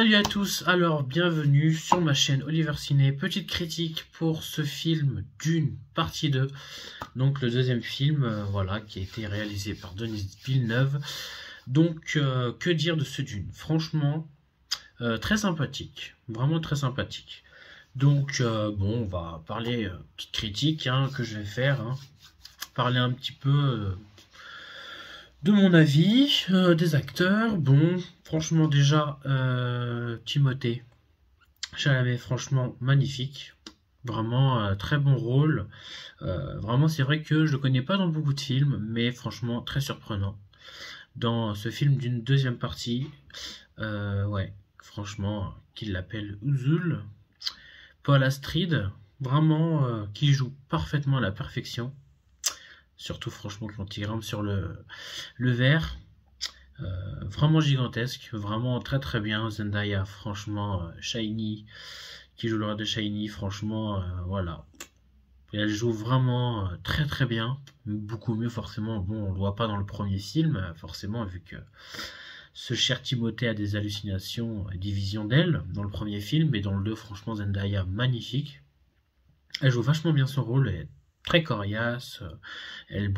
Salut à tous, alors bienvenue sur ma chaîne Oliver Ciné. Petite critique pour ce film Dune partie 2, donc le deuxième film voilà, qui a été réalisé par Denis Villeneuve. Donc que dire de ce Dune? Franchement, très sympathique, vraiment très sympathique. Donc bon, on va parler, petite critique que je vais faire, parler un petit peu de mon avis, des acteurs. Bon, franchement déjà, Timothée Chalamet, franchement magnifique. Vraiment très bon rôle. Vraiment, c'est vrai que je le connais pas dans beaucoup de films, mais franchement très surprenant. Dans ce film d'une deuxième partie, ouais, franchement, qu'il l'appelle Uzul. Paul Astrid, vraiment, qui joue parfaitement à la perfection. Surtout, franchement, quand il grimpe sur le verre. Vraiment gigantesque, vraiment très très bien. Zendaya, franchement, Shiny, qui joue le rôle de Shiny, franchement, voilà. Et elle joue vraiment très très bien, beaucoup mieux forcément. Bon, on le voit pas dans le premier film, forcément, vu que ce cher Timothée a des hallucinations, des visions d'elle dans le premier film, mais dans le 2, franchement, Zendaya, magnifique. Elle joue vachement bien son rôle, elle est très coriace, elle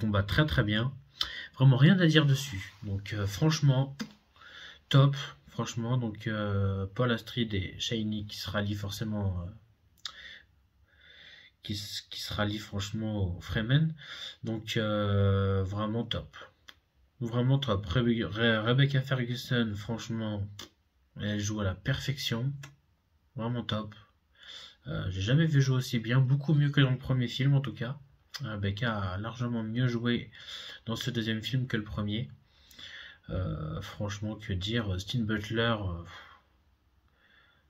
combat très très bien. Vraiment rien à dire dessus. Donc franchement, top. Franchement, donc Paul Astrid et Shiny qui se rallient forcément, qui se rallient franchement au Fremen. Donc vraiment top. Vraiment top. Rebecca Ferguson, franchement, elle joue à la perfection. Vraiment top. J'ai jamais vu jouer aussi bien, beaucoup mieux que dans le premier film en tout cas. Rebecca a largement mieux joué dans ce deuxième film que le premier. Franchement, que dire, Austin Butler,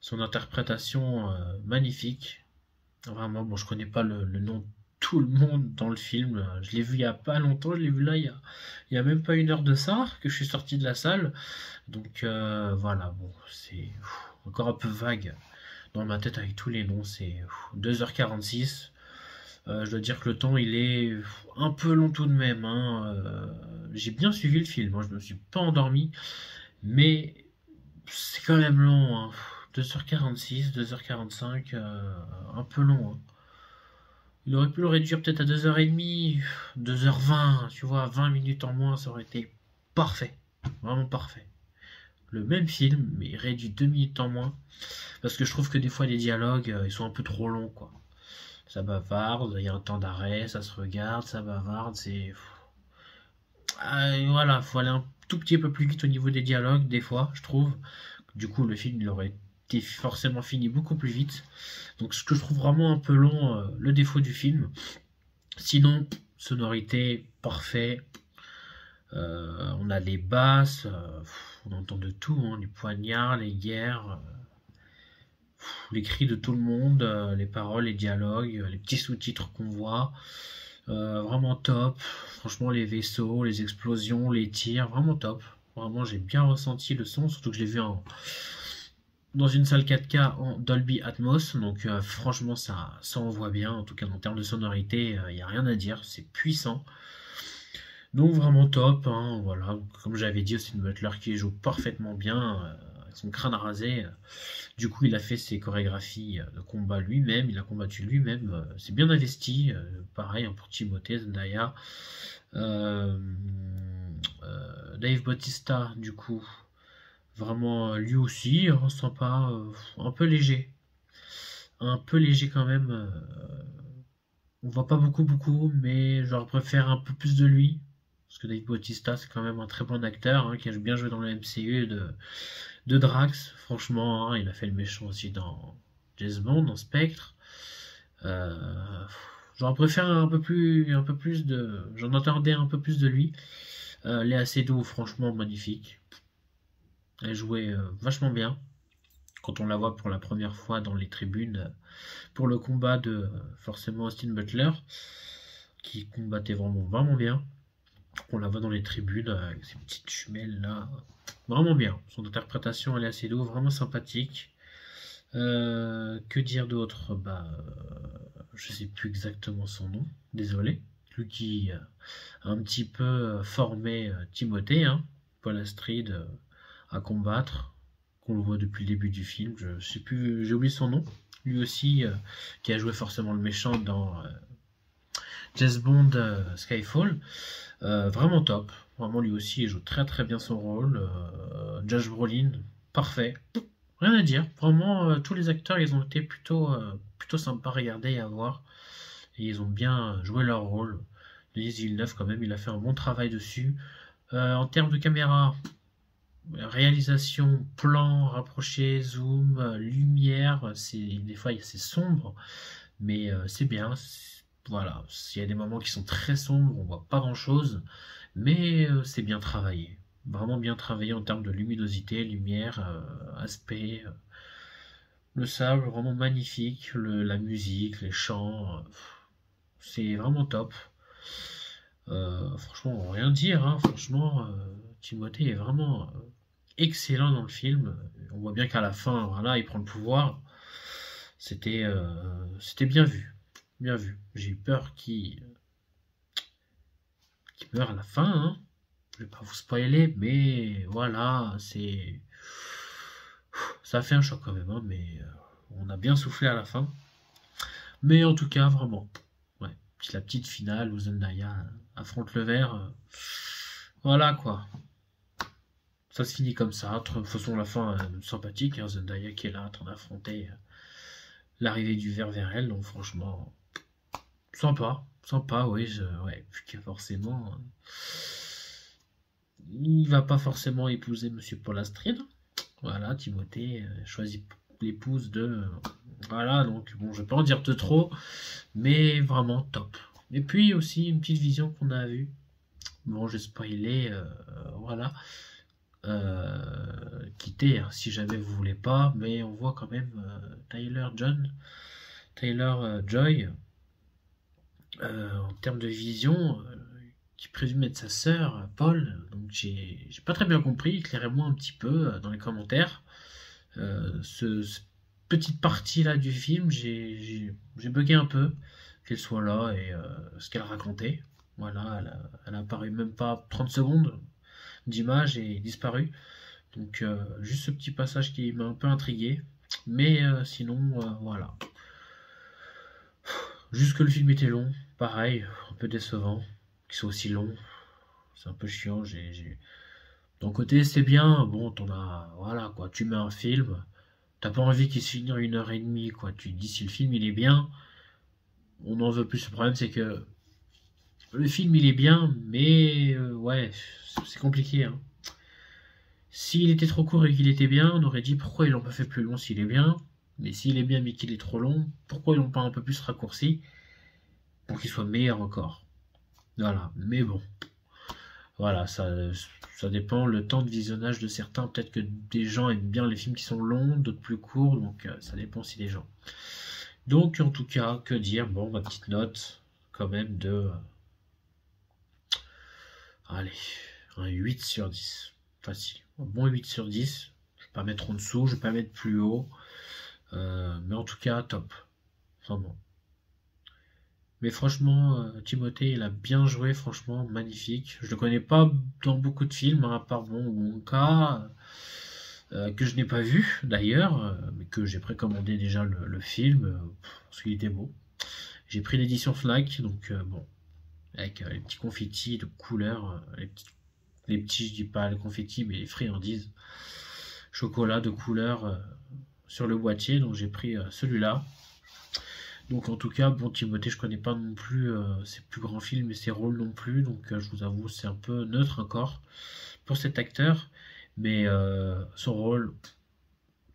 son interprétation magnifique. Vraiment, bon, je connais pas le nom de tout le monde dans le film. Je l'ai vu il y a pas longtemps, je l'ai vu là il y a même pas une heure de ça que je suis sorti de la salle. Donc voilà, bon, c'est encore un peu vague dans ma tête avec tous les noms. C'est 2h46. Je dois dire que le temps il est un peu long tout de même. J'ai bien suivi le film, je me suis pas endormi, mais c'est quand même long. 2h46, 2h45, un peu long. Il aurait pu le réduire peut-être à 2h30, 2h20, tu vois, 20 minutes en moins, ça aurait été parfait, vraiment parfait. Le même film, mais réduit 2 minutes en moins, parce que je trouve que des fois les dialogues, ils sont un peu trop longs, quoi. Ça bavarde, il y a un temps d'arrêt, ça se regarde, ça bavarde, c'est... voilà, faut aller un tout petit peu plus vite au niveau des dialogues, des fois, je trouve. Du coup, le film, il aurait été forcément fini beaucoup plus vite. Donc, ce que je trouve vraiment un peu long, le défaut du film. Sinon, sonorité, parfait. On a les basses, on entend de tout, les poignards, les guerres, les cris de tout le monde, les paroles, les dialogues, les petits sous-titres qu'on voit. Vraiment top. Franchement, les vaisseaux, les explosions, les tirs, vraiment top. Vraiment, j'ai bien ressenti le son, surtout que je l'ai vu dans une salle 4K en Dolby Atmos. Donc franchement, ça envoie bien. En tout cas, en termes de sonorité, il n'y a rien à dire. C'est puissant. Donc vraiment top. Voilà, comme j'avais dit, c'est une Butler qui joue parfaitement bien. Avec son crâne rasé. Du coup, il a fait ses chorégraphies de combat lui-même. Il a combattu lui-même. C'est bien investi. Pareil pour Timothée, Zendaya. Dave Bautista, du coup, vraiment lui aussi, sympa, un peu léger quand même. On voit pas beaucoup, mais j'aurais préféré un peu plus de lui, parce que Dave Bautista c'est quand même un très bon acteur, qui a bien joué dans le MCU de Drax, franchement, il a fait le méchant aussi dans James Bond, dans Spectre. J'aurais préféré un peu plus j'en attendais un peu plus de lui. Léa Seydoux, franchement magnifique. Elle jouait vachement bien. Quand on la voit pour la première fois dans les tribunes pour le combat de forcément Austin Butler, qui combattait vraiment bien. On la voit dans les tribunes avec ses petites jumelles là. Vraiment bien. Son interprétation, elle est assez douce, vraiment sympathique. Que dire d'autre? Je sais plus exactement son nom, désolé. Lui qui a un petit peu formé Timothée, Paul Astrid à combattre. qu'on le voit depuis le début du film. Je sais plus, j'ai oublié son nom. Lui aussi, qui a joué forcément le méchant dans James Bond Skyfall. Vraiment top. Vraiment, lui aussi, il joue très très bien son rôle. Josh Brolin, parfait. Rien à dire. Vraiment, tous les acteurs, ils ont été plutôt sympas à regarder et à voir. Et ils ont bien joué leur rôle. Denis Villeneuve, quand même, il a fait un bon travail dessus. En termes de caméra, réalisation, plan, rapproché, zoom, lumière, des fois c'est sombre, mais c'est bien. Voilà, il y a des moments qui sont très sombres, on voit pas grand chose, mais c'est bien travaillé. Vraiment bien travaillé en termes de luminosité, lumière, aspect. Le sable, vraiment magnifique. La musique, les chants, c'est vraiment top. Franchement, rien dire, hein. Franchement, Timothée est vraiment excellent dans le film. On voit bien qu'à la fin, voilà, il prend le pouvoir. C'était bien vu. Bien vu. J'ai eu peur qu'il meure à la fin, hein. Je vais pas vous spoiler, mais voilà, ça a fait un choc quand même, hein, mais on a bien soufflé à la fin. Mais en tout cas, vraiment, ouais, la petite finale où Zendaya affronte le verre, voilà quoi. Ça se finit comme ça. De toute façon, la fin sympathique, hein, Zendaya qui est là en train d'affronter l'arrivée du verre vers elle, donc franchement, sympa, sympa, oui, ouais, puisque forcément, il va pas forcément épouser Monsieur Paul Astrid. Voilà, Timothée choisit l'épouse de... Voilà, donc bon, je vais pas en dire de trop, mais vraiment top. Et puis aussi une petite vision qu'on a vue. Bon, j'ai spoilé, voilà. Quitter, hein, si jamais vous voulez pas, mais on voit quand même Tyler Joy, en termes de vision, qui présume être sa sœur, Paul. Donc j'ai pas très bien compris, éclairez-moi un petit peu dans les commentaires. Cette petite partie là du film, j'ai bugué un peu qu'elle soit là et ce qu'elle racontait. Voilà, elle a apparu même pas 30 secondes d'image et disparu. Donc juste ce petit passage qui m'a un peu intrigué. Mais sinon, voilà. Juste que le film était long, pareil, un peu décevant. Qu'il soit aussi long, c'est un peu chiant. D'un côté, c'est bien, bon, voilà, quoi, tu mets un film, t'as pas envie qu'il se finisse en 1 heure et demie, quoi. Tu te dis si le film il est bien, on en veut plus. Le problème, c'est que le film il est bien, mais ouais, c'est compliqué, hein. S'il était trop court et qu'il était bien, on aurait dit pourquoi ils l'ont pas fait plus long s'il est bien. Mais s'il est bien mais qu'il est trop long, pourquoi ils l'ont pas un peu plus raccourci pour qu'il soit meilleur encore. Voilà, mais bon. Voilà, ça dépend le temps de visionnage de certains. Peut-être que des gens aiment bien les films qui sont longs, d'autres plus courts, donc ça dépend aussi des gens. Donc en tout cas, que dire? Bon, ma petite note quand même de... allez, un 8 sur 10. Facile. Un bon 8 sur 10. Je vais pas mettre en dessous, je vais pas mettre plus haut. Mais en tout cas, top. Vraiment. Mais franchement, Timothée, il a bien joué, franchement, magnifique. Je le connais pas dans beaucoup de films, hein, à part bon, Wonka, que je n'ai pas vu d'ailleurs, mais que j'ai précommandé déjà le film, parce qu'il était beau. J'ai pris l'édition Fnac, donc bon, avec les petits confettis de couleurs, les petits, je dis pas les confettis, mais les friandises, chocolat de couleur sur le boîtier, donc j'ai pris celui-là. Donc en tout cas, bon, Timothée, je connais pas non plus ses plus grands films et ses rôles non plus, donc je vous avoue, c'est un peu neutre encore pour cet acteur, mais son rôle,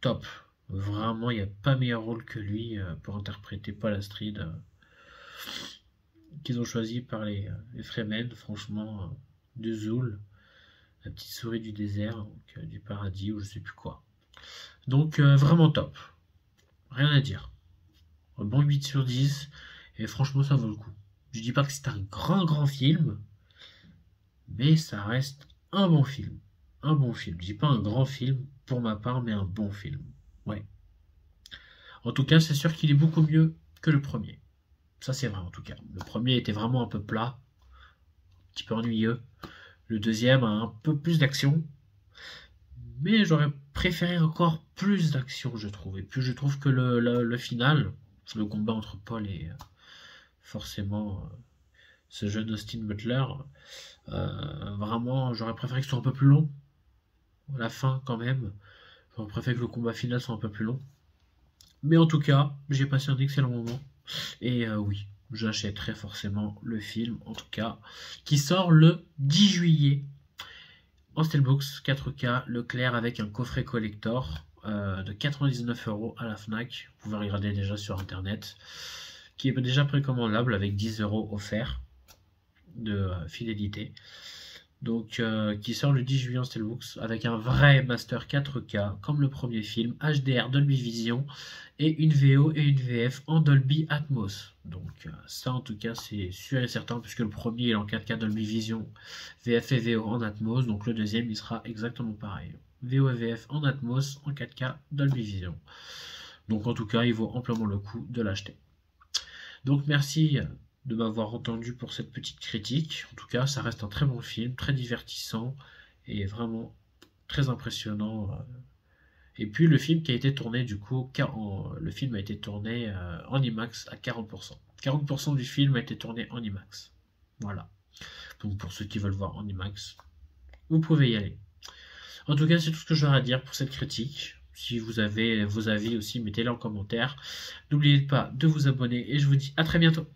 top. Vraiment, il n'y a pas meilleur rôle que lui pour interpréter Paul Astrid, qu'ils ont choisi par les Fremen, franchement, de Zoul, la petite souris du désert, donc, du paradis ou je sais plus quoi. Donc vraiment top, rien à dire. Un bon 8 sur 10, et franchement ça vaut le coup. Je dis pas que c'est un grand film, mais ça reste un bon film. Un bon film. Je dis pas un grand film pour ma part, mais un bon film. Ouais. En tout cas, c'est sûr qu'il est beaucoup mieux que le premier. Ça c'est vrai en tout cas. Le premier était vraiment un peu plat, un petit peu ennuyeux. Le deuxième a un peu plus d'action, mais j'aurais préféré encore plus d'action, je trouve. Et puis je trouve que le final, le combat entre Paul et forcément ce jeune Austin Butler, vraiment, j'aurais préféré que ce soit un peu plus long. À la fin, quand même, j'aurais préféré que le combat final soit un peu plus long. Mais en tout cas, j'ai passé un excellent moment. Et oui, j'achèterai forcément le film, en tout cas, qui sort le 10 juillet en Steelbooks 4K Leclerc avec un coffret collector de 99 € à la Fnac. Vous pouvez regarder déjà sur internet, qui est déjà précommandable avec 10 € offerts de fidélité. Donc, qui sort le 10 juillet en Steelbooks avec un vrai master 4K comme le premier film, HDR Dolby Vision et une VO et une VF en Dolby Atmos. Donc ça en tout cas c'est sûr et certain puisque le premier est en 4K Dolby Vision, VF et VO en Atmos, donc le deuxième il sera exactement pareil. VO et VF en Atmos en 4K Dolby Vision. Donc en tout cas il vaut amplement le coup de l'acheter. Donc merci de m'avoir entendu pour cette petite critique. En tout cas, ça reste un très bon film, très divertissant et vraiment très impressionnant. Et puis le film qui a été tourné du coup, le film a été tourné en IMAX à 40%. 40% du film a été tourné en IMAX. Voilà. Donc pour ceux qui veulent voir en IMAX, vous pouvez y aller. En tout cas, c'est tout ce que j'aurais à dire pour cette critique. Si vous avez vos avis aussi, mettez-les en commentaire. N'oubliez pas de vous abonner et je vous dis à très bientôt.